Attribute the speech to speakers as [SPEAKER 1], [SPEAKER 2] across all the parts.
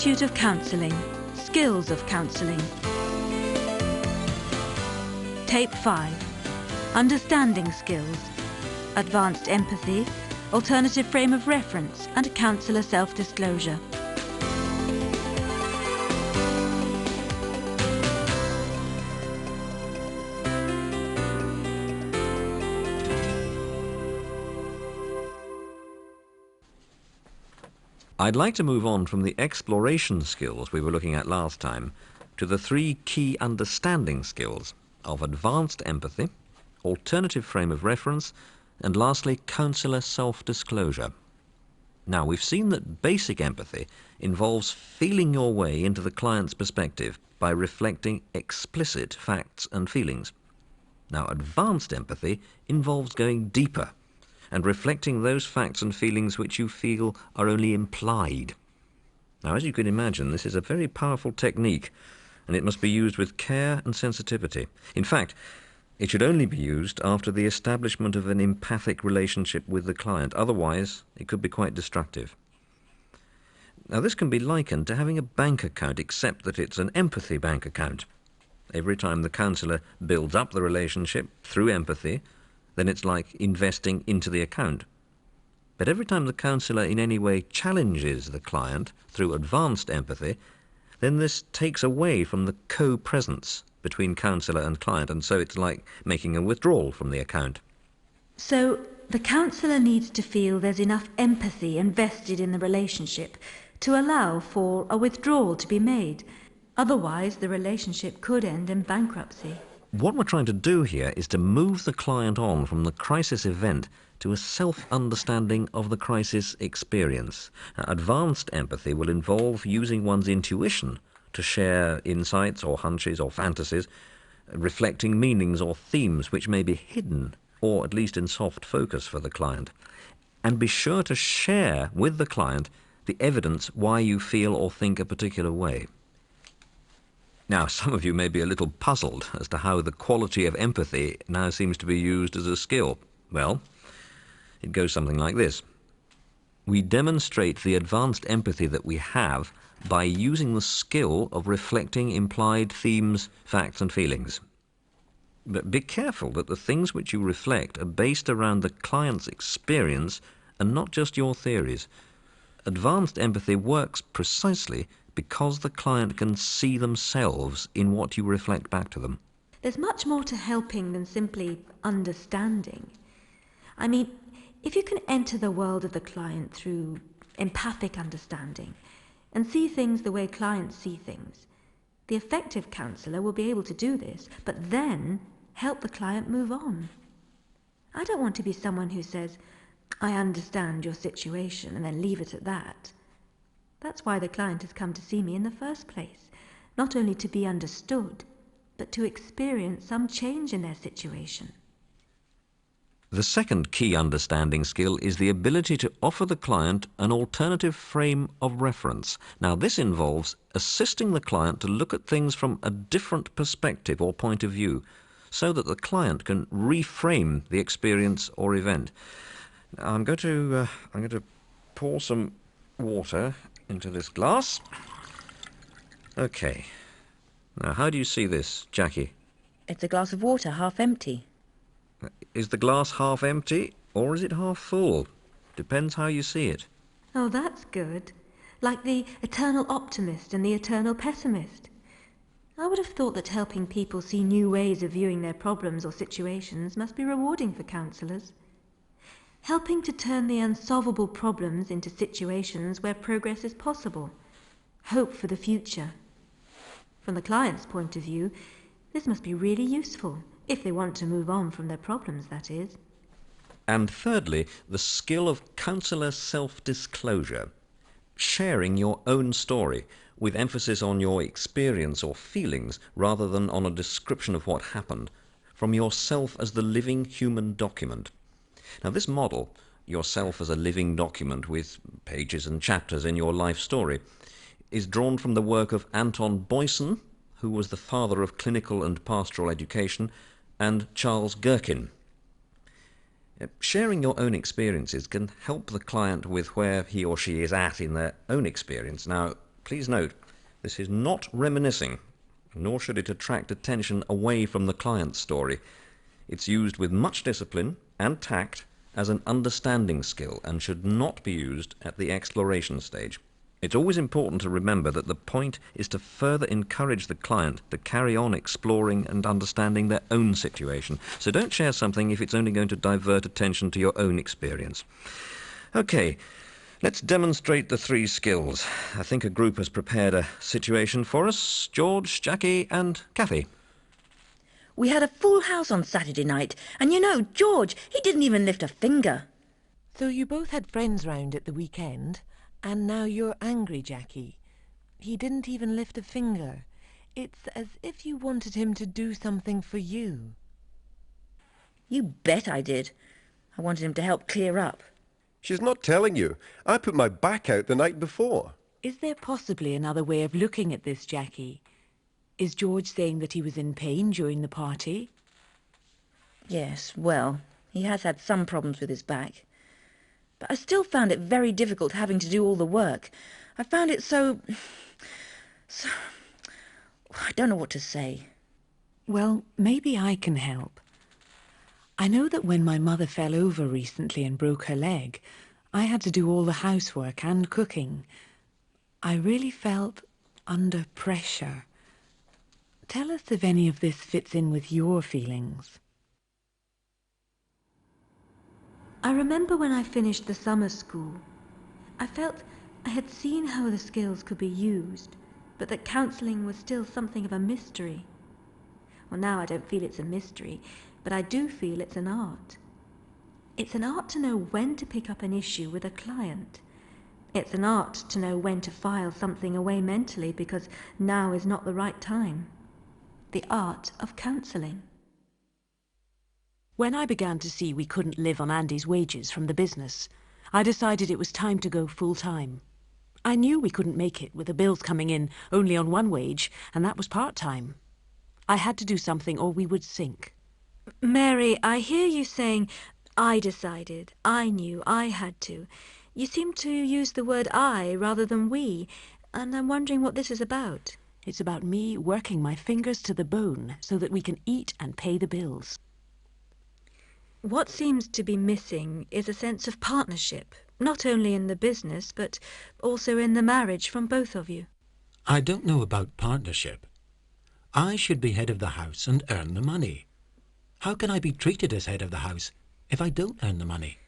[SPEAKER 1] Institute of Counselling, Skills of Counselling. Tape 5, Understanding Skills, Advanced Empathy, Alternative Frame of Reference and Counsellor Self-Disclosure.
[SPEAKER 2] I'd like to move on from the exploration skills we were looking at last time to the three key understanding skills of advanced empathy, alternative frame of reference, and lastly, counsellor self-disclosure. Now, we've seen that basic empathy involves feeling your way into the client's perspective by reflecting explicit facts and feelings. Now, advanced empathy involves going deeper and reflecting those facts and feelings which you feel are only implied. Now, as you can imagine, this is a very powerful technique, and it must be used with care and sensitivity. In fact, it should only be used after the establishment of an empathic relationship with the client. Otherwise, it could be quite destructive. Now, this can be likened to having a bank account, except that it's an empathy bank account. Every time the counsellor builds up the relationship through empathy, then it's like investing into the account. But every time the counsellor in any way challenges the client through advanced empathy, then this takes away from the co-presence between counsellor and client, and so it's like making a withdrawal from the account.
[SPEAKER 1] So the counsellor needs to feel there's enough empathy invested in the relationship to allow for a withdrawal to be made. Otherwise, the relationship could end in bankruptcy.
[SPEAKER 2] What we're trying to do here is to move the client on from the crisis event to a self-understanding of the crisis experience. Now, advanced empathy will involve using one's intuition to share insights or hunches or fantasies, reflecting meanings or themes which may be hidden or at least in soft focus for the client. And be sure to share with the client the evidence why you feel or think a particular way. Now, some of you may be a little puzzled as to how the quality of empathy now seems to be used as a skill. Well, it goes something like this. We demonstrate the advanced empathy that we have by using the skill of reflecting implied themes, facts, and feelings. But be careful that the things which you reflect are based around the client's experience and not just your theories. Advanced empathy works precisely because the client can see themselves in what you reflect back to them.
[SPEAKER 1] There's much more to helping than simply understanding. I mean, if you can enter the world of the client through empathic understanding and see things the way clients see things, the effective counsellor will be able to do this, but then help the client move on. I don't want to be someone who says, "I understand your situation," and then leave it at that. That's why the client has come to see me in the first place, not only to be understood, but to experience some change in their situation.
[SPEAKER 2] The second key understanding skill is the ability to offer the client an alternative frame of reference. Now, this involves assisting the client to look at things from a different perspective or point of view, so that the client can reframe the experience or event. Now, I'm going to pour some water into this glass. Okay. Now, how do you see this, Jackie?
[SPEAKER 3] It's a glass of water, half empty.
[SPEAKER 2] Is the glass half empty, or is it half full? Depends how you see it.
[SPEAKER 1] Oh, that's good. Like the eternal optimist and the eternal pessimist. I would have thought that helping people see new ways of viewing their problems or situations must be rewarding for counsellors. Helping to turn the unsolvable problems into situations where progress is possible. Hope for the future. From the client's point of view, this must be really useful, if they want to move on from their problems, that is.
[SPEAKER 2] And thirdly, the skill of counsellor self-disclosure. Sharing your own story, with emphasis on your experience or feelings, rather than on a description of what happened, from yourself as the living human document. Now, this model, yourself as a living document with pages and chapters in your life story, is drawn from the work of Anton Boyson, who was the father of clinical and pastoral education, and Charles Gherkin. Sharing your own experiences can help the client with where he or she is at in their own experience. Now, Please note, this is not reminiscing, nor should it attract attention away from the client's story. It's used with much discipline and tact as an understanding skill and should not be used at the exploration stage. It's always important to remember that the point is to further encourage the client to carry on exploring and understanding their own situation. So don't share something if it's only going to divert attention to your own experience. Okay, let's demonstrate the three skills. I think a group has prepared a situation for us. George, Jackie and Kathy.
[SPEAKER 3] We had a full house on Saturday night, and you know, George, he didn't even lift a finger.
[SPEAKER 4] So you both had friends round at the weekend, and now you're angry, Jackie. He didn't even lift a finger. It's as if you wanted him to do something for you.
[SPEAKER 3] You bet I did. I wanted him to help clear up.
[SPEAKER 5] She's not telling you. I put my back out the night before.
[SPEAKER 4] Is there possibly another way of looking at this, Jackie? Is George saying that he was in pain during the party?
[SPEAKER 3] Yes, well, he has had some problems with his back. But I still found it very difficult having to do all the work. I found it so... I don't know what to say.
[SPEAKER 4] Well, maybe I can help. I know that when my mother fell over recently and broke her leg, I had to do all the housework and cooking. I really felt under pressure. Tell us if any of this fits in with your feelings.
[SPEAKER 1] I remember when I finished the summer school, I felt I had seen how the skills could be used, but that counselling was still something of a mystery. Well, now I don't feel it's a mystery, but I do feel it's an art. It's an art to know when to pick up an issue with a client. It's an art to know when to file something away mentally because now is not the right time. The art of counselling.
[SPEAKER 4] When I began to see we couldn't live on Andy's wages from the business, I decided it was time to go full-time. I knew we couldn't make it with the bills coming in only on one wage, and that was part-time. I had to do something or we would sink.
[SPEAKER 1] Mary, I hear you saying, I decided, I knew, I had to. You seem to use the word I rather than we, and I'm wondering what this is about.
[SPEAKER 4] It's about me working my fingers to the bone so that we can eat and pay the bills.
[SPEAKER 1] What seems to be missing is a sense of partnership, not only in the business, but also in the marriage from both of you.
[SPEAKER 6] I don't know about partnership. I should be head of the house and earn the money. How can I be treated as head of the house if I don't earn the money?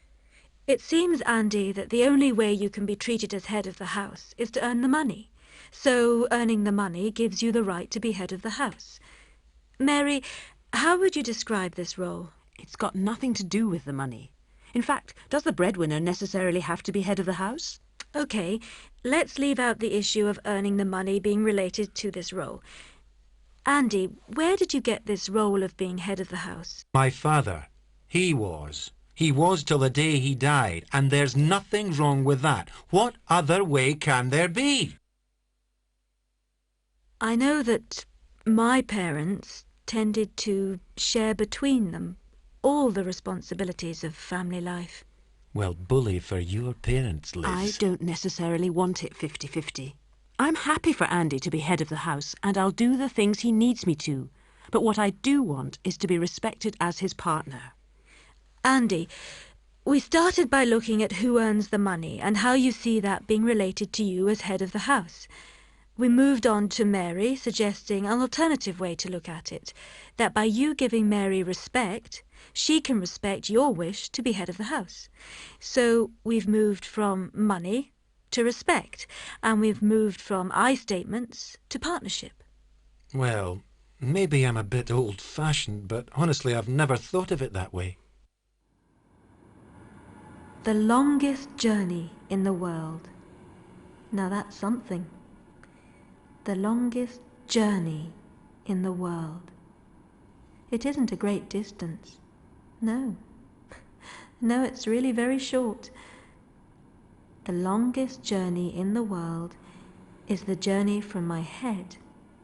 [SPEAKER 1] It seems, Andy, that the only way you can be treated as head of the house is to earn the money. So earning the money gives you the right to be head of the house. Mary, how would you describe this role?
[SPEAKER 4] It's got nothing to do with the money. In fact, does the breadwinner necessarily have to be head of the house?
[SPEAKER 1] Okay, let's leave out the issue of earning the money being related to this role. Andy, where did you get this role of being head of the house?
[SPEAKER 6] My father, he was. He was till the day he died, and there's nothing wrong with that. What other way can there be?
[SPEAKER 1] I know that my parents tended to share between them all the responsibilities of family life.
[SPEAKER 6] Well, bully for your parents, Liz.
[SPEAKER 4] I don't necessarily want it 50-50. I'm happy for Andy to be head of the house, and I'll do the things he needs me to. But what I do want is to be respected as his partner.
[SPEAKER 1] Andy, we started by looking at who earns the money and how you see that being related to you as head of the house. We moved on to Mary, suggesting an alternative way to look at it, that by you giving Mary respect, she can respect your wish to be head of the house. So we've moved from money to respect, and we've moved from I statements to partnership.
[SPEAKER 6] Well, maybe I'm a bit old-fashioned, but honestly I've never thought of it that way.
[SPEAKER 1] The longest journey in the world. Now that's something. The longest journey in the world. It isn't a great distance. No. No, it's really very short. The longest journey in the world is the journey from my head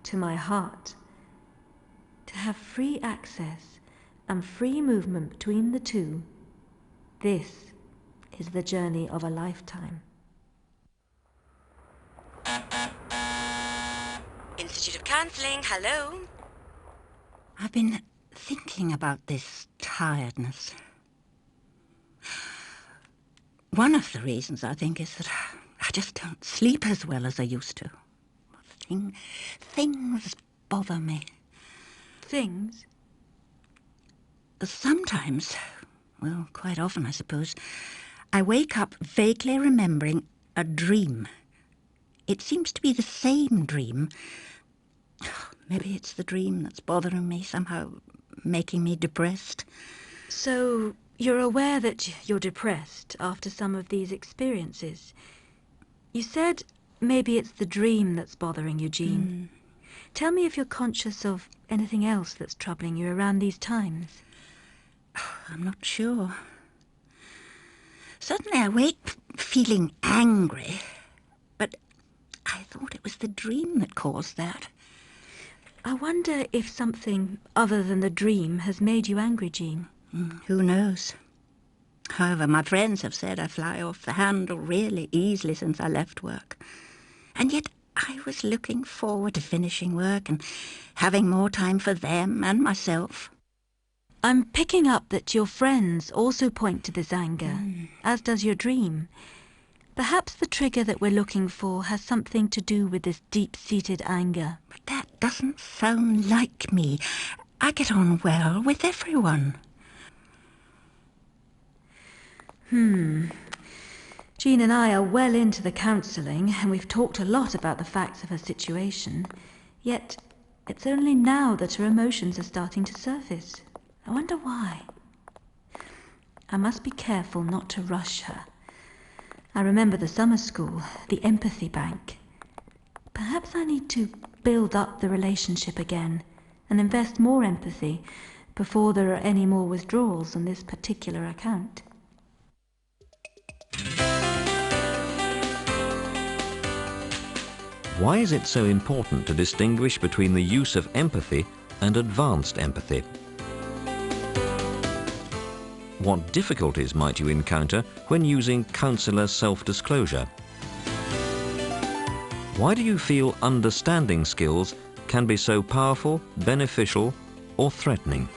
[SPEAKER 1] to my heart. To have free access and free movement between the two, this is the journey of a lifetime.
[SPEAKER 7] Counselling, hello?
[SPEAKER 8] I've been thinking about this tiredness. One of the reasons, I think, is that I just don't sleep as well as I used to. Things bother me.
[SPEAKER 1] Things?
[SPEAKER 8] Sometimes, well, quite often, I suppose, I wake up vaguely remembering a dream. It seems to be the same dream. Maybe it's the dream that's bothering me, somehow making me depressed.
[SPEAKER 1] So you're aware that you're depressed after some of these experiences. You said maybe it's the dream that's bothering you, Jean. Tell me if you're conscious of anything else that's troubling you around these times.
[SPEAKER 8] I'm not sure. Suddenly I wake feeling angry, but I thought it was the dream that caused that.
[SPEAKER 1] I wonder if something other than the dream has made you angry, Jean.
[SPEAKER 8] Who knows? However, my friends have said I fly off the handle really easily since I left work. And yet I was looking forward to finishing work and having more time for them and myself.
[SPEAKER 1] I'm picking up that your friends also point to this anger, as does your dream. Perhaps the trigger that we're looking for has something to do with this deep-seated anger.
[SPEAKER 8] But that doesn't sound like me. I get on well with everyone.
[SPEAKER 1] Jean and I are well into the counselling, and we've talked a lot about the facts of her situation. Yet, it's only now that her emotions are starting to surface. I wonder why. I must be careful not to rush her. I remember the summer school, the empathy bank. Perhaps I need to build up the relationship again and invest more empathy before there are any more withdrawals on this particular account.
[SPEAKER 2] Why is it so important to distinguish between the use of empathy and advanced empathy? What difficulties might you encounter when using counsellor self-disclosure? Why do you feel understanding skills can be so powerful, beneficial, or threatening?